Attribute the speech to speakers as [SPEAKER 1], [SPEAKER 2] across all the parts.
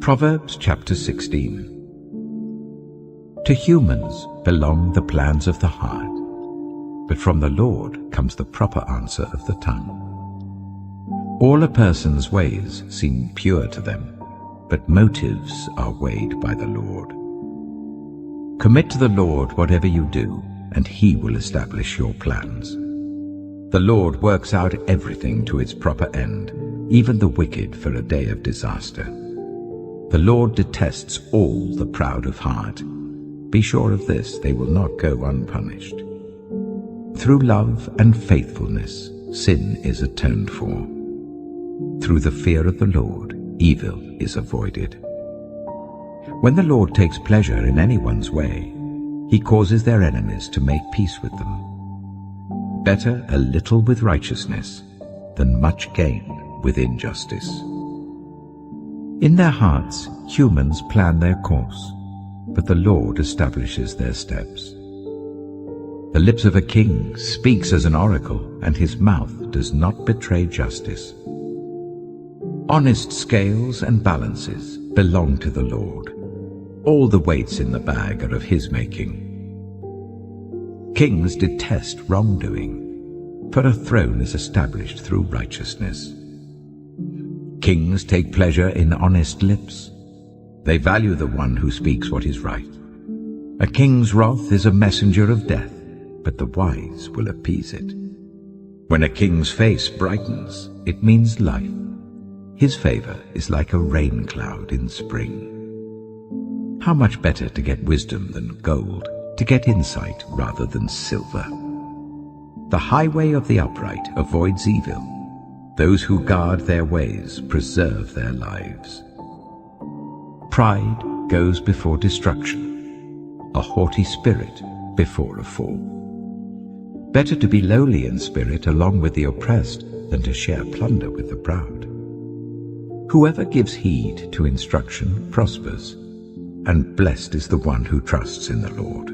[SPEAKER 1] Proverbs chapter 16. To humans belong the plans of the heart, but from the Lord comes the proper answer of the tongue. All a person's ways seem pure to them, but motives are weighed by the Lord. Commit to the Lord whatever you do, and He will establish your plans. The Lord works out everything to its proper end, even the wicked for a day of disaster. The Lord detests all the proud of heart. Be sure of this, they will not go unpunished. Through love and faithfulness, sin is atoned for. Through the fear of the Lord, evil is avoided. When the Lord takes pleasure in anyone's way, He causes their enemies to make peace with them. Better a little with righteousness than much gain with injustice. In their hearts, humans plan their course, but the Lord establishes their steps. The lips of a king speaks as an oracle, and his mouth does not betray justice. Honest scales and balances belong to the Lord. All the weights in the bag are of His making. Kings detest wrongdoing, for a throne is established through righteousness. Kings take pleasure in honest lips. They value the one who speaks what is right. A king's wrath is a messenger of death, but the wise will appease it. When a king's face brightens, it means life. His favor is like a rain cloud in spring. How much better to get wisdom than gold, to get insight rather than silver. The highway of the upright avoids evil. Those who guard their ways preserve their lives. Pride goes before destruction, a haughty spirit before a fall. Better to be lowly in spirit along with the oppressed than to share plunder with the proud. Whoever gives heed to instruction prospers, and blessed is the one who trusts in the Lord.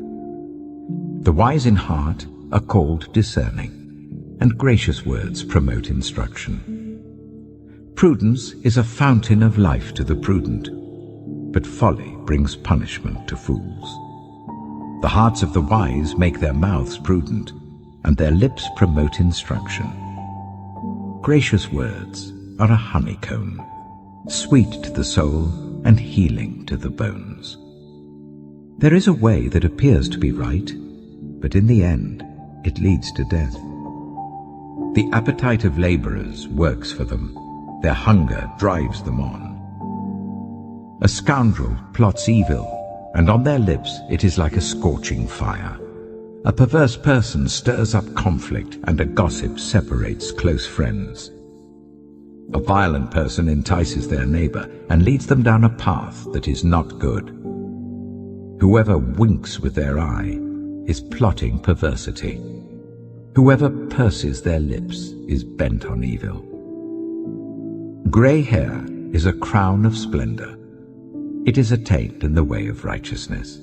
[SPEAKER 1] The wise in heart are called discerning, and gracious words promote instruction. Prudence is a fountain of life to the prudent, but folly brings punishment to fools. The hearts of the wise make their mouths prudent, and their lips promote instruction. Gracious words are a honeycomb, sweet to the soul and healing to the bones. There is a way that appears to be right, but in the end it leads to death. The appetite of laborers works for them. Their hunger drives them on. A scoundrel plots evil, and on their lips it is like a scorching fire. A perverse person stirs up conflict, and a gossip separates close friends. A violent person entices their neighbor and leads them down a path that is not good. Whoever winks with their eye is plotting perversity. Whoever purses their lips is bent on evil. Gray hair is a crown of splendor. It is attained in the way of righteousness.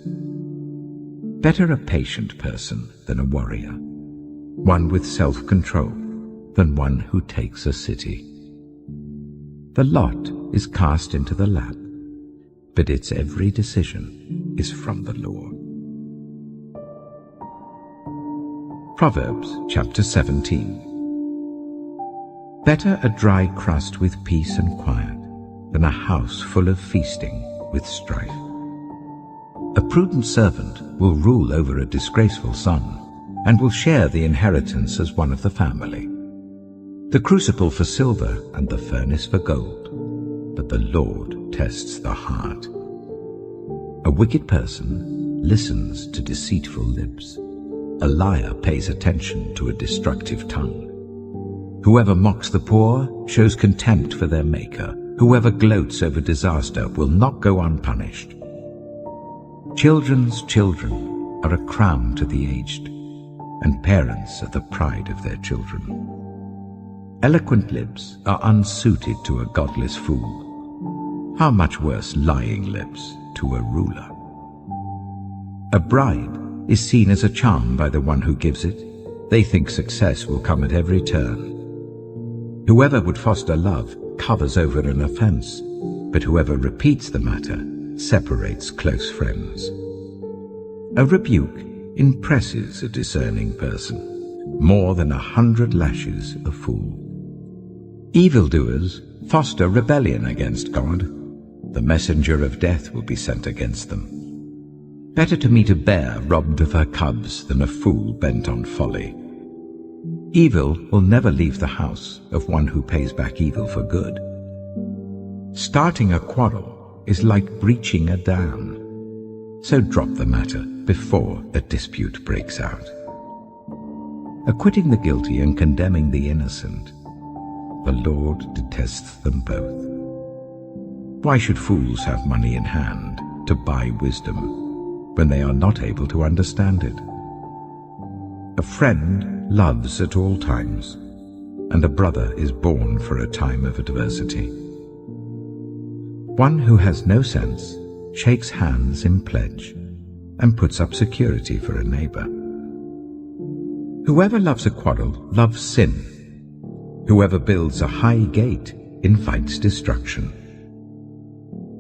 [SPEAKER 1] Better a patient person than a warrior, one with self-control than one who takes a city. The lot is cast into the lap, but its every decision is from the Lord. Proverbs chapter 17. Better a dry crust with peace and quiet than a house full of feasting with strife. A prudent servant will rule over a disgraceful son, and will share the inheritance as one of the family. The crucible for silver and the furnace for gold, but the Lord tests the heart. A wicked person listens to deceitful lips. A liar pays attention to a destructive tongue. Whoever mocks the poor shows contempt for their Maker. Whoever gloats over disaster will not go unpunished. Children's children are a crown to the aged, and parents are the pride of their children. Eloquent lips are unsuited to a godless fool. How much worse lying lips to a ruler. A bribe is seen as a charm by the one who gives it. They think success will come at every turn. Whoever would foster love covers over an offense, but whoever repeats the matter separates close friends. A rebuke impresses a discerning person more than 100 lashes a fool. Evildoers foster rebellion against God. The messenger of death will be sent against them. Better to meet a bear robbed of her cubs than a fool bent on folly. Evil will never leave the house of one who pays back evil for good. Starting a quarrel is like breaching a dam, so drop the matter before a dispute breaks out. Acquitting the guilty and condemning the innocent, the Lord detests them both. Why should fools have money in hand to buy wisdom when they are not able to understand it? A friend loves at all times, and a brother is born for a time of adversity. One who has no sense shakes hands in pledge and puts up security for a neighbor. Whoever loves a quarrel loves sin. Whoever builds a high gate invites destruction.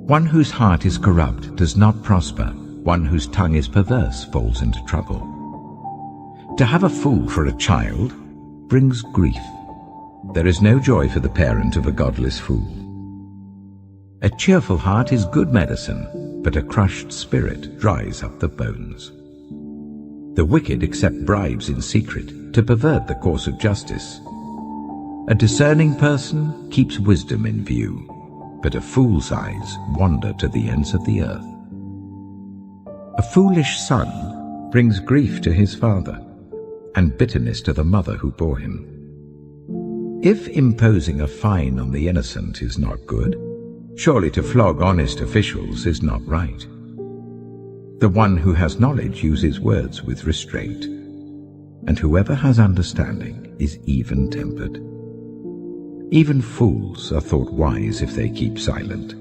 [SPEAKER 1] One whose heart is corrupt does not prosper. One whose tongue is perverse falls into trouble. To have a fool for a child brings grief. There is no joy for the parent of a godless fool. A cheerful heart is good medicine, but a crushed spirit dries up the bones. The wicked accept bribes in secret to pervert the course of justice. A discerning person keeps wisdom in view, but a fool's eyes wander to the ends of the earth. A foolish son brings grief to his father, and bitterness to the mother who bore him. If imposing a fine on the innocent is not good, surely to flog honest officials is not right. The one who has knowledge uses words with restraint, and whoever has understanding is even-tempered. Even fools are thought wise if they keep silent,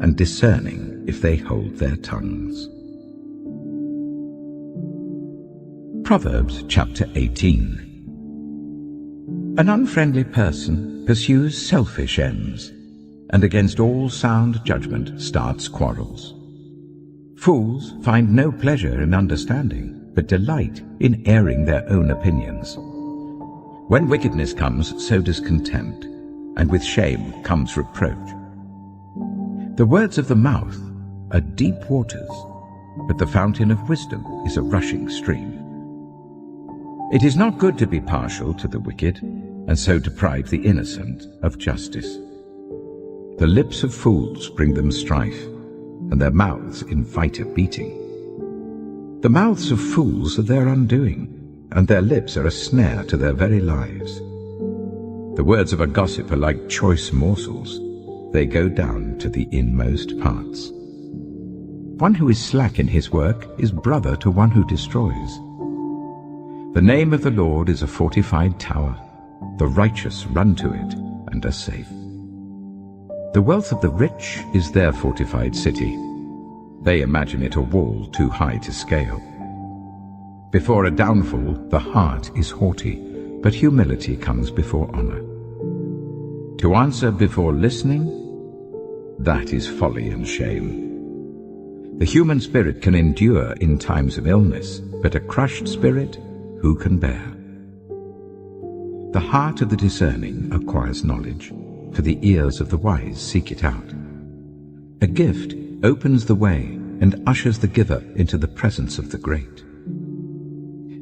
[SPEAKER 1] and discerning if they hold their tongues. Proverbs chapter 18. An unfriendly person pursues selfish ends, and against all sound judgment starts quarrels. Fools find no pleasure in understanding, but delight in airing their own opinions. When wickedness comes, so does contempt, and with shame comes reproach. The words of the mouth are deep waters, but the fountain of wisdom is a rushing stream. It is not good to be partial to the wicked, and so deprive the innocent of justice. The lips of fools bring them strife, and their mouths invite a beating. The mouths of fools are their undoing, and their lips are a snare to their very lives. The words of a gossip are like choice morsels. They go down to the inmost parts. One who is slack in his work is brother to one who destroys. The name of the Lord is a fortified tower. The righteous run to it and are safe. The wealth of the rich is their fortified city. They imagine it a wall too high to scale. Before a downfall, the heart is haughty, but humility comes before honor. To answer before listening, that is folly and shame. The human spirit can endure in times of illness, but a crushed spirit who can bear? The heart of the discerning acquires knowledge, for the ears of the wise seek it out. A gift opens the way and ushers the giver into the presence of the great.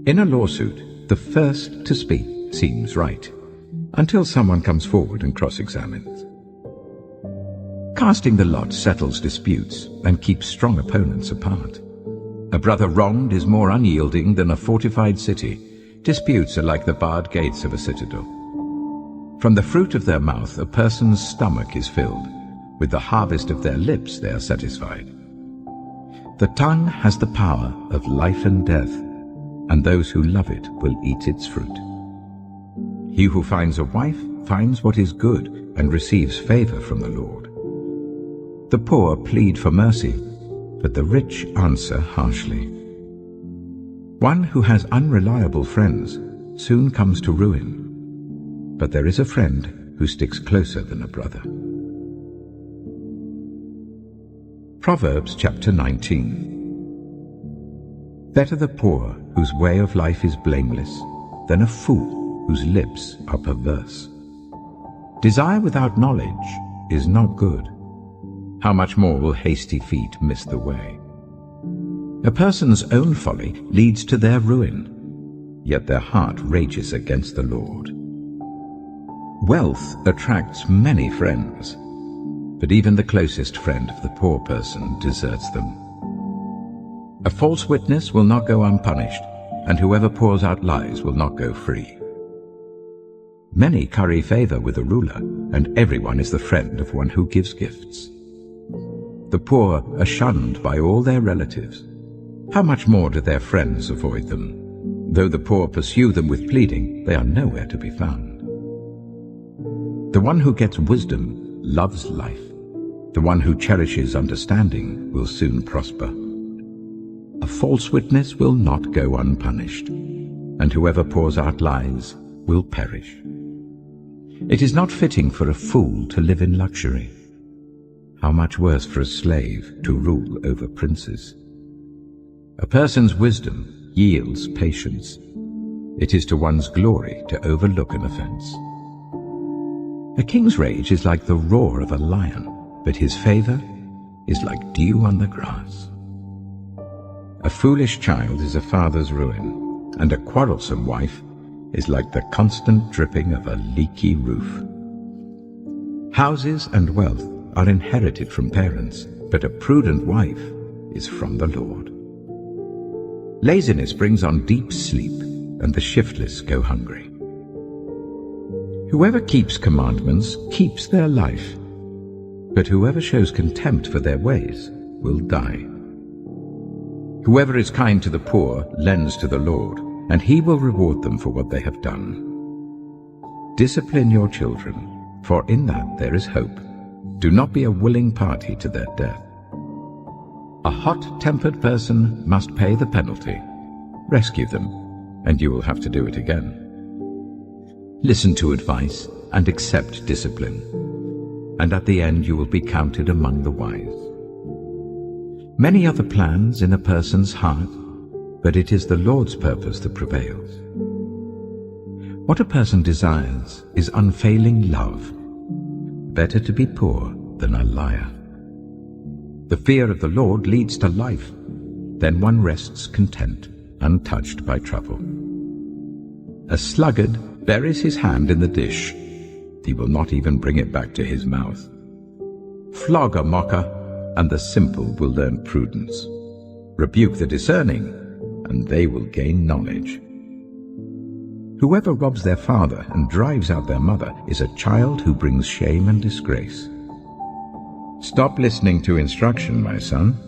[SPEAKER 1] In a lawsuit, the first to speak seems right, until someone comes forward and cross-examines. Casting the lot settles disputes and keeps strong opponents apart. A brother wronged is more unyielding than a fortified city. Disputes are like the barred gates of a citadel. From the fruit of their mouth a person's stomach is filled. With the harvest of their lips they are satisfied. The tongue has the power of life and death, and those who love it will eat its fruit. He who finds a wife finds what is good and receives favor from the Lord. The poor plead for mercy, but the rich answer harshly. One who has unreliable friends soon comes to ruin, but there is a friend who sticks closer than a brother. Proverbs chapter 19. Better the poor whose way of life is blameless than a fool whose lips are perverse. Desire without knowledge is not good. How much more will hasty feet miss the way? A person's own folly leads to their ruin, yet their heart rages against the Lord. Wealth attracts many friends, but even the closest friend of the poor person deserts them. A false witness will not go unpunished, and whoever pours out lies will not go free. Many curry favor with a ruler, and everyone is the friend of one who gives gifts. The poor are shunned by all their relatives. How much more do their friends avoid them? Though the poor pursue them with pleading, they are nowhere to be found. The one who gets wisdom loves life. The one who cherishes understanding will soon prosper. A false witness will not go unpunished, and whoever pours out lies will perish. It is not fitting for a fool to live in luxury. How much worse for a slave to rule over princes. A person's wisdom yields patience. It is to one's glory to overlook an offense. A king's rage is like the roar of a lion, but his favor is like dew on the grass. A foolish child is a father's ruin, and a quarrelsome wife is like the constant dripping of a leaky roof. Houses and wealth are inherited from parents, but a prudent wife is from the Lord. Laziness brings on deep sleep, and the shiftless go hungry. Whoever keeps commandments keeps their life, but whoever shows contempt for their ways will die. Whoever is kind to the poor lends to the Lord, and he will reward them for what they have done. Discipline your children, for in that there is hope. Do not be a willing party to their death. A hot-tempered person must pay the penalty. Rescue them, and you will have to do it again. Listen to advice and accept discipline, and at the end you will be counted among the wise. Many are the plans in a person's heart, but it is the Lord's purpose that prevails. What a person desires is unfailing love. Better to be poor than a liar. The fear of the Lord leads to life. Then one rests content, untouched by trouble. A sluggard buries his hand in the dish. He will not even bring it back to his mouth. Flog a mocker, and the simple will learn prudence. Rebuke the discerning, and they will gain knowledge. Whoever robs their father and drives out their mother is a child who brings shame and disgrace. Stop listening to instruction, my son,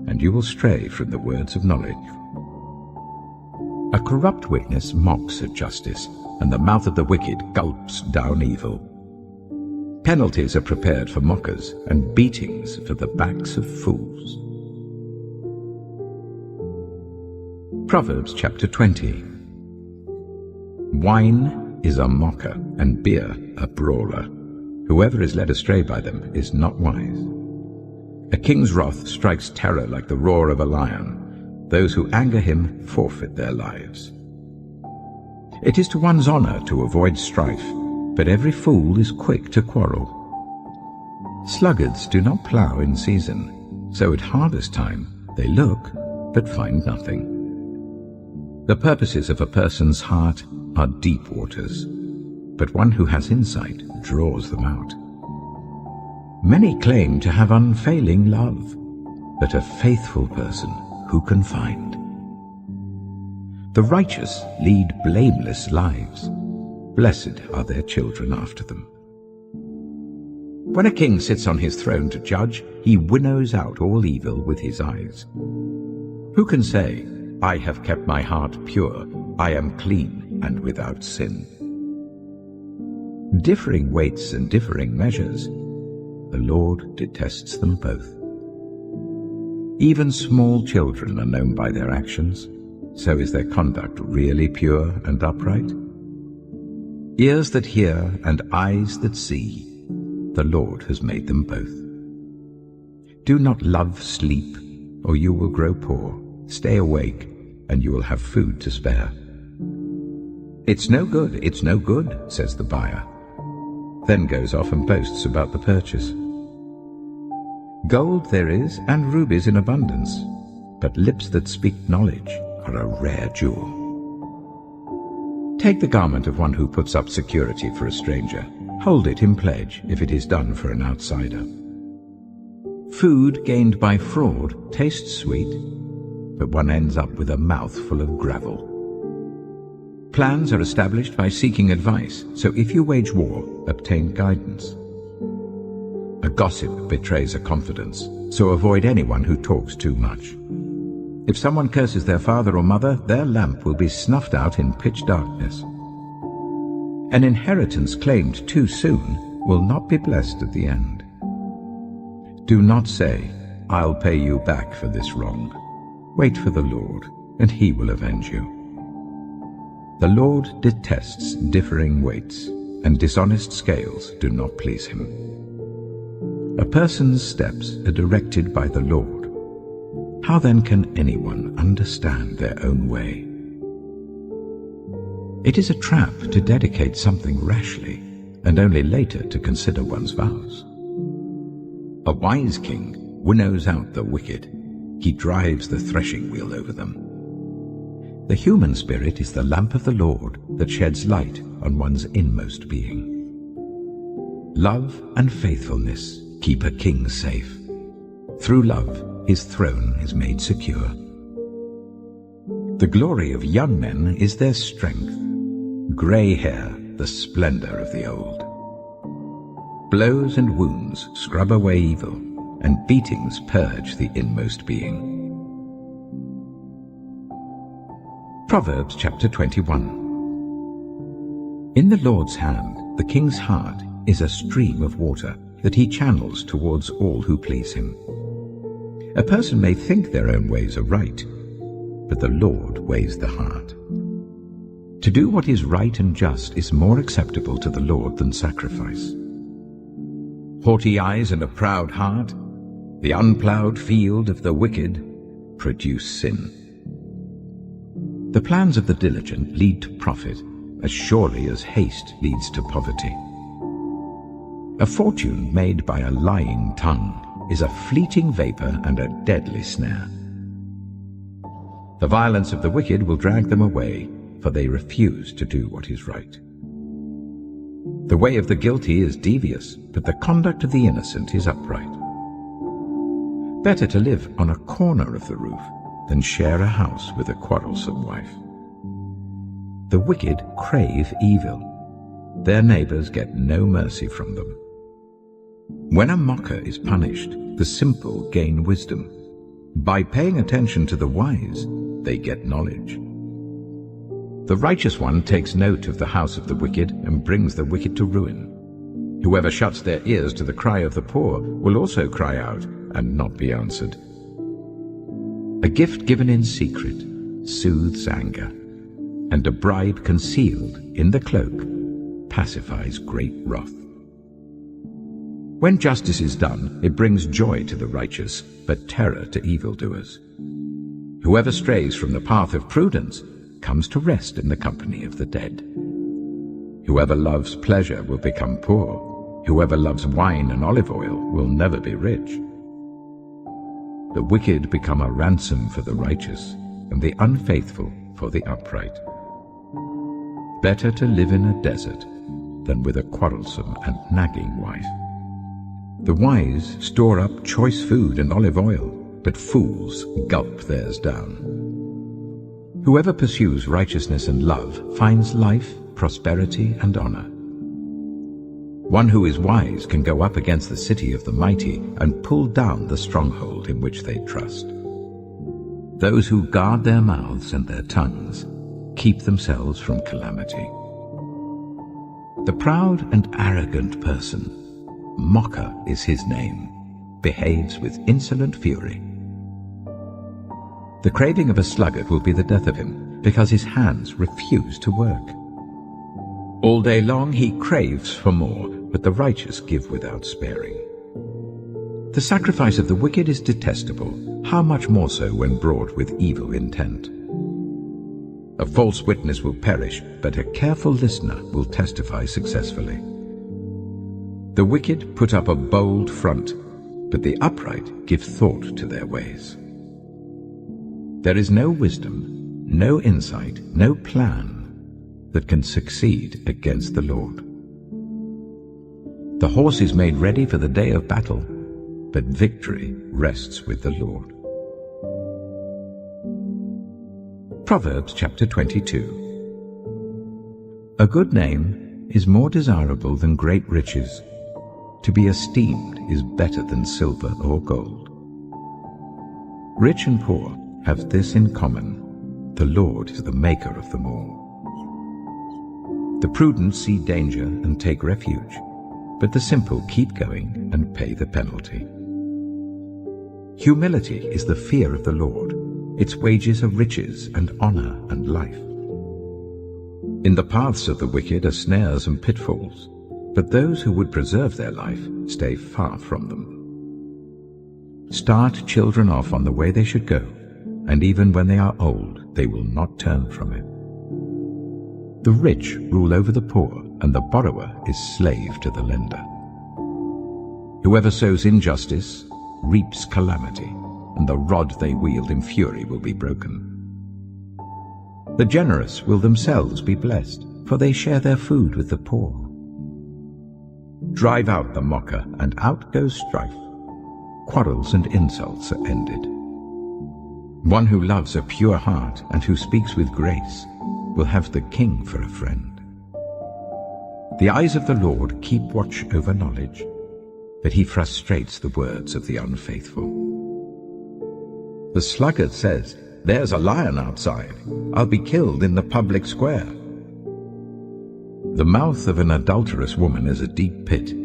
[SPEAKER 1] and you will stray from the words of knowledge. A corrupt witness mocks at justice, and the mouth of the wicked gulps down evil. Penalties are prepared for mockers, and beatings for the backs of fools. Proverbs chapter 20. Wine is a mocker, and beer a brawler. Whoever is led astray by them is not wise. A king's wrath strikes terror like the roar of a lion. Those who anger him forfeit their lives. It is to one's honor to avoid strife, but every fool is quick to quarrel. Sluggards do not plow in season, so at harvest time they look but find nothing. The purposes of a person's heart are deep waters, but one who has insight draws them out. Many claim to have unfailing love, but a faithful person who can find? The righteous lead blameless lives. Blessed are their children after them. When a king sits on his throne to judge, he winnows out all evil with his eyes. Who can say, I have kept my heart pure, I am clean and without sin? Differing weights and differing measures, the Lord detests them both. Even small children are known by their actions, so is their conduct really pure and upright? Ears that hear and eyes that see, the Lord has made them both. Do not love sleep, or you will grow poor. Stay awake, and you will have food to spare. It's no good, says the buyer. Then goes off and boasts about the purchase. Gold there is, and rubies in abundance, but lips that speak knowledge are a rare jewel. Take the garment of one who puts up security for a stranger. Hold it in pledge if it is done for an outsider. Food gained by fraud tastes sweet, but one ends up with a mouth full of gravel. Plans are established by seeking advice, so if you wage war, obtain guidance. A gossip betrays a confidence, so avoid anyone who talks too much. If someone curses their father or mother, their lamp will be snuffed out in pitch darkness. An inheritance claimed too soon will not be blessed at the end. Do not say, "I'll pay you back for this wrong." Wait for the Lord, and he will avenge you. The Lord detests differing weights, and dishonest scales do not please him. A person's steps are directed by the Lord. How then can anyone understand their own way? It is a trap to dedicate something rashly, and only later to consider one's vows. A wise king winnows out the wicked. He drives the threshing wheel over them. The human spirit is the lamp of the Lord that sheds light on one's inmost being. Love and faithfulness keep a king safe. Through love, his throne is made secure. The glory of young men is their strength. Grey hair, the splendor of the old. Blows and wounds scrub away evil, and beatings purge the inmost being. Proverbs chapter 21. In the Lord's hand, the king's heart is a stream of water that he channels towards all who please him. A person may think their own ways are right, but the Lord weighs the heart. To do what is right and just is more acceptable to the Lord than sacrifice. Haughty eyes and a proud heart, the unplowed field of the wicked, produce sin. The plans of the diligent lead to profit, as surely as haste leads to poverty. A fortune made by a lying tongue is a fleeting vapor and a deadly snare. The violence of the wicked will drag them away, for they refuse to do what is right. The way of the guilty is devious, but the conduct of the innocent is upright. Better to live on a corner of the roof than share a house with a quarrelsome wife. The wicked crave evil. Their neighbors get no mercy from them. When a mocker is punished, the simple gain wisdom. By paying attention to the wise, they get knowledge. The righteous one takes note of the house of the wicked and brings the wicked to ruin. Whoever shuts their ears to the cry of the poor will also cry out and not be answered. A gift given in secret soothes anger, and a bribe concealed in the cloak pacifies great wrath. When justice is done, it brings joy to the righteous, but terror to evildoers. Whoever strays from the path of prudence comes to rest in the company of the dead. Whoever loves pleasure will become poor. Whoever loves wine and olive oil will never be rich. The wicked become a ransom for the righteous, and the unfaithful for the upright. Better to live in a desert than with a quarrelsome and nagging wife. The wise store up choice food and olive oil, but fools gulp theirs down. Whoever pursues righteousness and love finds life, prosperity, and honor. One who is wise can go up against the city of the mighty and pull down the stronghold in which they trust. Those who guard their mouths and their tongues keep themselves from calamity. The proud and arrogant person, mocker is his name, behaves with insolent fury. The craving of a sluggard will be the death of him, because his hands refuse to work. All day long he craves for more, but the righteous give without sparing. The sacrifice of the wicked is detestable, how much more so when brought with evil intent. A false witness will perish, but a careful listener will testify successfully. The wicked put up a bold front, but the upright give thought to their ways. There is no wisdom, no insight, no plan that can succeed against the Lord. The horse is made ready for the day of battle, but victory rests with the Lord. Proverbs chapter 22. A good name is more desirable than great riches. To be esteemed is better than silver or gold. Rich and poor have this in common: the Lord is the maker of them all. The prudent see danger and take refuge, but the simple keep going and pay the penalty. Humility is the fear of the Lord. Its wages are riches and honor and life. In the paths of the wicked are snares and pitfalls, but those who would preserve their life stay far from them. Start children off on the way they should go, and even when they are old, they will not turn from it. The rich rule over the poor, and the borrower is slave to the lender. Whoever sows injustice reaps calamity, and the rod they wield in fury will be broken. The generous will themselves be blessed, for they share their food with the poor. Drive out the mocker, and out goes strife. Quarrels and insults are ended. One who loves a pure heart and who speaks with grace will have the king for a friend. The eyes of the Lord keep watch over knowledge, but he frustrates the words of the unfaithful. The sluggard says, "There's a lion outside. I'll be killed in the public square." The mouth of an adulterous woman is a deep pit.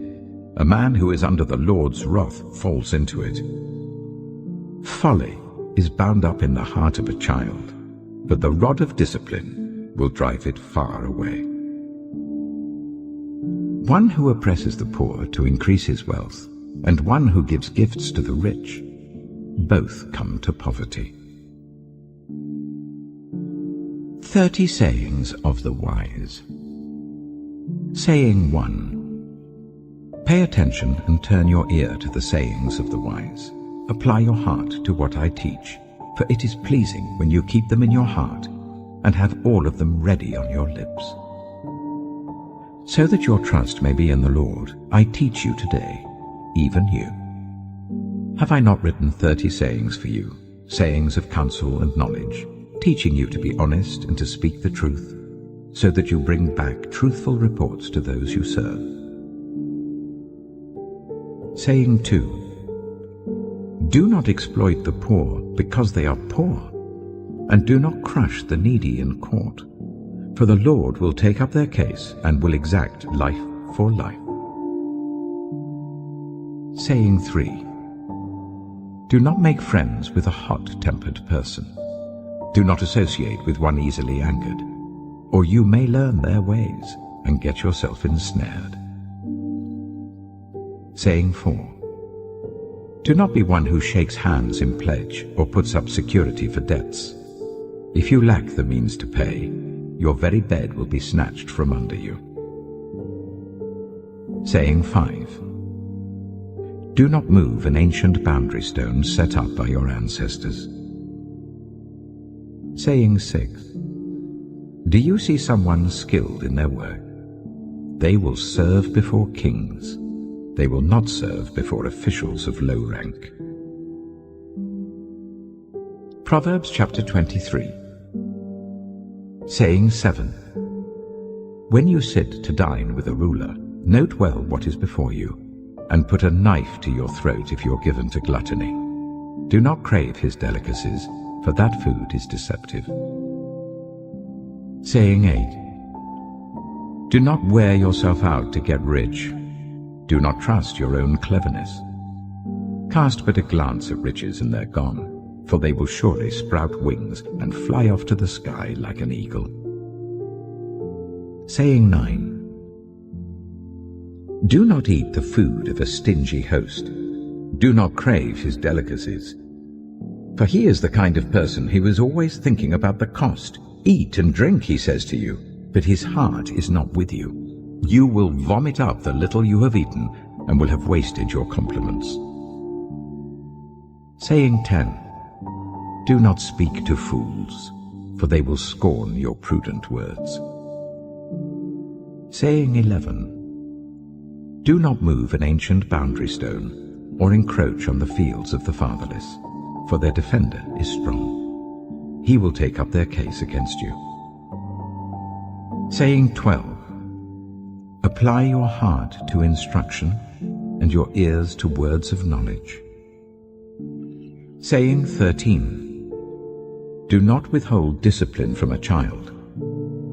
[SPEAKER 1] A man who is under the Lord's wrath falls into it. Folly is bound up in the heart of a child, but the rod of discipline will drive it far away. One who oppresses the poor to increase his wealth, and one who gives gifts to the rich, both come to poverty. 30 sayings of the wise. Saying 1. Pay attention and turn your ear to the sayings of the wise. Apply your heart to what I teach, for it is pleasing when you keep them in your heart and have all of them ready on your lips. So that your trust may be in the Lord, I teach you today, even you. Have I not written 30 sayings for you, sayings of counsel and knowledge, teaching you to be honest and to speak the truth, so that you bring back truthful reports to those you serve? Saying 2. Do not exploit the poor because they are poor, and do not crush the needy in court, for the Lord will take up their case and will exact life for life. Saying 3. Do not make friends with a hot-tempered person. Do not associate with one easily angered, or you may learn their ways and get yourself ensnared. Saying 4. Do not be one who shakes hands in pledge or puts up security for debts. If you lack the means to pay, your very bed will be snatched from under you. Saying 5. Do not move an ancient boundary stone set up by your ancestors. Saying 6. Do you see someone skilled in their work? They will serve before kings. They will not serve before officials of low rank. Proverbs chapter 23. Saying 7. When you sit to dine with a ruler, note well what is before you, and put a knife to your throat if you're given to gluttony. Do not crave his delicacies, for that food is deceptive. Saying 8. Do not wear yourself out to get rich. Do not trust your own cleverness. Cast but a glance at riches and they're gone, for they will surely sprout wings and fly off to the sky like an eagle. Saying 9. Do not eat the food of a stingy host. Do not crave his delicacies. For he is the kind of person who is always thinking about the cost. Eat and drink, he says to you, but his heart is not with you. You will vomit up the little you have eaten and will have wasted your compliments. Saying 10. Do not speak to fools, for they will scorn your prudent words. Saying 11. Do not move an ancient boundary stone, or encroach on the fields of the fatherless, for their defender is strong. He will take up their case against you. Saying 12. Apply your heart to instruction, and your ears to words of knowledge. Saying 13. Do not withhold discipline from a child.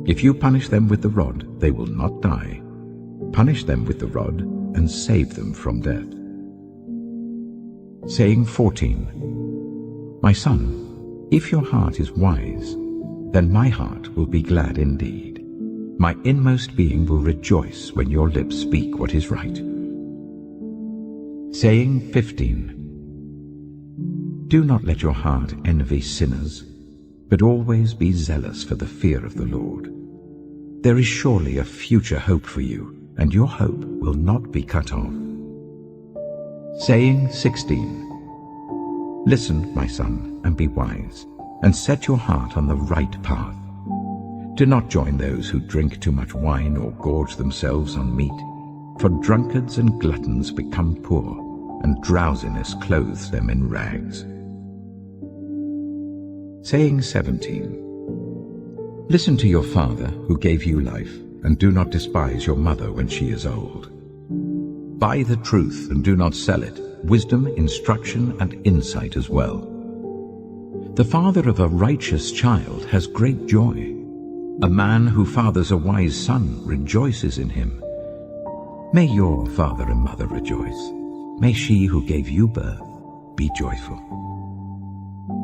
[SPEAKER 1] If you punish them with the rod, they will not die. Punish them with the rod, and save them from death. Saying 14. My son, if your heart is wise, then my heart will be glad indeed. My inmost being will rejoice when your lips speak what is right. Saying 15. Do not let your heart envy sinners, but always be zealous for the fear of the Lord. There is surely a future hope for you, and your hope will not be cut off. Saying 16. Listen, my son, and be wise, and set your heart on the right path. Do not join those who drink too much wine or gorge themselves on meat, for drunkards and gluttons become poor, and drowsiness clothes them in rags. Saying 17. Listen to your father who gave you life, and do not despise your mother when she is old. Buy the truth and do not sell it, wisdom, instruction, and insight as well. The father of a righteous child has great joy. A man who fathers a wise son rejoices in him. May your father and mother rejoice. May she who gave you birth be joyful.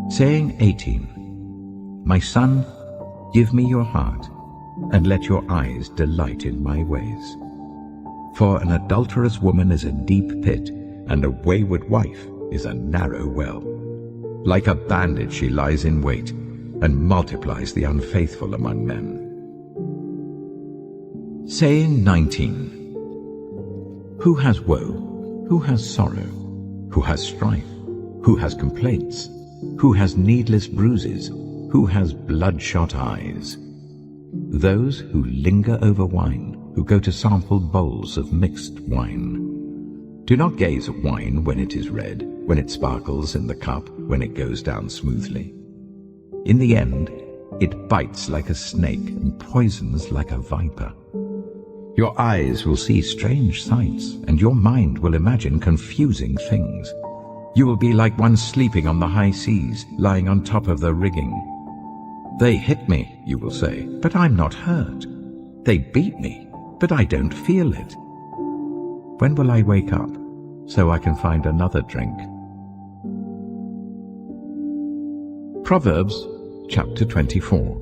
[SPEAKER 1] Saying 18. My son, give me your heart, and let your eyes delight in my ways. For an adulterous woman is a deep pit, and a wayward wife is a narrow well. Like a bandit she lies in wait, and multiplies the unfaithful among men. Saying 19. Who has woe? Who has sorrow? Who has strife? Who has complaints? Who has needless bruises? Who has bloodshot eyes? Those who linger over wine, who go to sample bowls of mixed wine. Do not gaze at wine when it is red, when it sparkles in the cup, when it goes down smoothly. In the end, it bites like a snake and poisons like a viper. Your eyes will see strange sights, and your mind will imagine confusing things. You will be like one sleeping on the high seas, lying on top of the rigging. They hit me, you will say, but I'm not hurt. They beat me, but I don't feel it. When will I wake up, so I can find another drink? Proverbs chapter 24.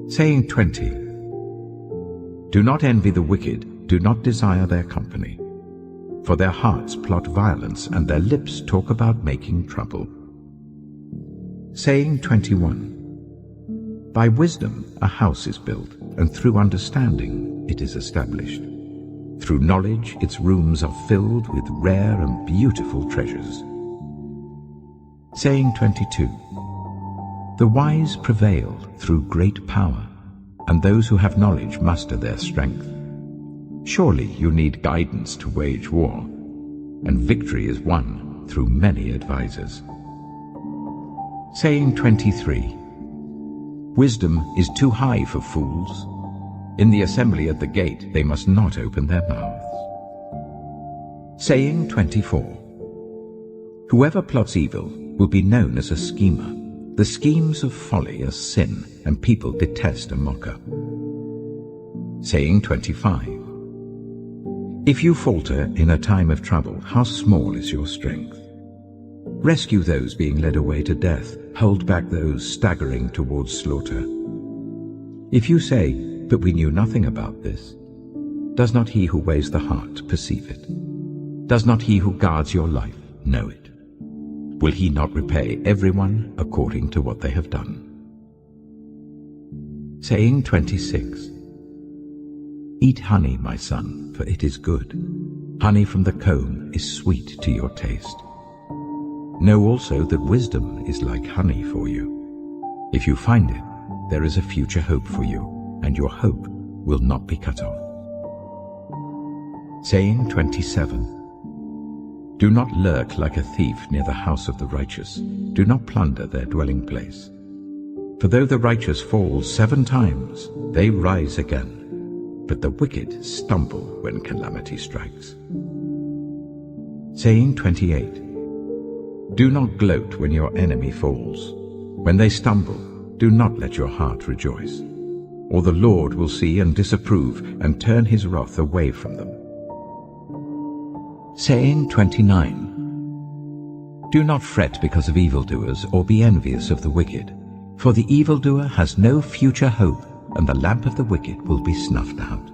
[SPEAKER 1] Saying 20. Do not envy the wicked, do not desire their company. For their hearts plot violence, and their lips talk about making trouble. Saying 21. By wisdom a house is built, and through understanding it is established. Through knowledge its rooms are filled with rare and beautiful treasures. Saying 22. The wise prevail through great power, and those who have knowledge muster their strength. Surely you need guidance to wage war, and victory is won through many advisers. Saying 23. Wisdom is too high for fools. In the assembly at the gate they must not open their mouths. Saying 24. Whoever plots evil will be known as a schemer. The schemes of folly are sin, and people detest a mocker. Saying 25. If you falter in a time of trouble, how small is your strength? Rescue those being led away to death, hold back those staggering towards slaughter. If you say, but we knew nothing about this, does not he who weighs the heart perceive it? Does not he who guards your life know it? Will he not repay everyone according to what they have done? Saying 26. Eat honey, my son, for it is good. Honey from the comb is sweet to your taste. Know also that wisdom is like honey for you. If you find it, there is a future hope for you, and your hope will not be cut off. Saying 27. Do not lurk like a thief near the house of the righteous. Do not plunder their dwelling place. For though the righteous fall 7 times, they rise again. But the wicked stumble when calamity strikes. Saying 28. Do not gloat when your enemy falls. When they stumble, do not let your heart rejoice. Or the Lord will see and disapprove and turn his wrath away from them. Saying 29. Do not fret because of evildoers, or be envious of the wicked. For the evildoer has no future hope, and the lamp of the wicked will be snuffed out.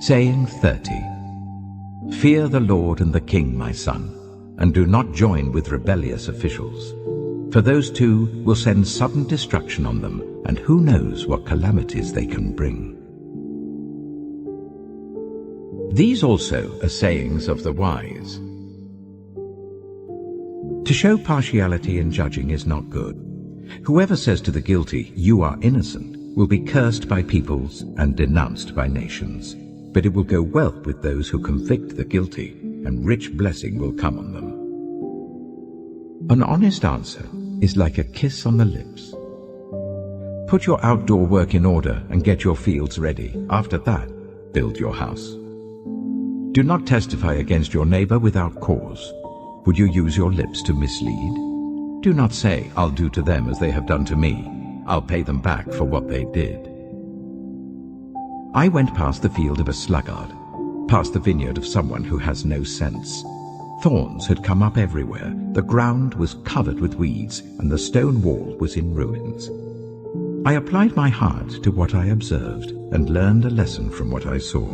[SPEAKER 1] Saying 30. Fear the Lord and the King, my son, and do not join with rebellious officials. For those two will send sudden destruction on them, and who knows what calamities they can bring. These also are sayings of the wise. To show partiality in judging is not good. Whoever says to the guilty, "You are innocent," will be cursed by peoples and denounced by nations. But it will go well with those who convict the guilty, and rich blessing will come on them. An honest answer is like a kiss on the lips. Put your outdoor work in order and get your fields ready. After that, build your house. Do not testify against your neighbor without cause. Would you use your lips to mislead? Do not say, "I'll do to them as they have done to me. I'll pay them back for what they did." I went past the field of a sluggard, past the vineyard of someone who has no sense. Thorns had come up everywhere, the ground was covered with weeds, and the stone wall was in ruins. I applied my heart to what I observed, and learned a lesson from what I saw.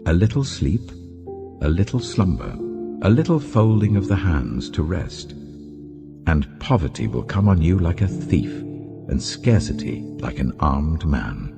[SPEAKER 1] A little sleep, a little slumber, a little folding of the hands to rest, and poverty will come on you like a thief, and scarcity like an armed man.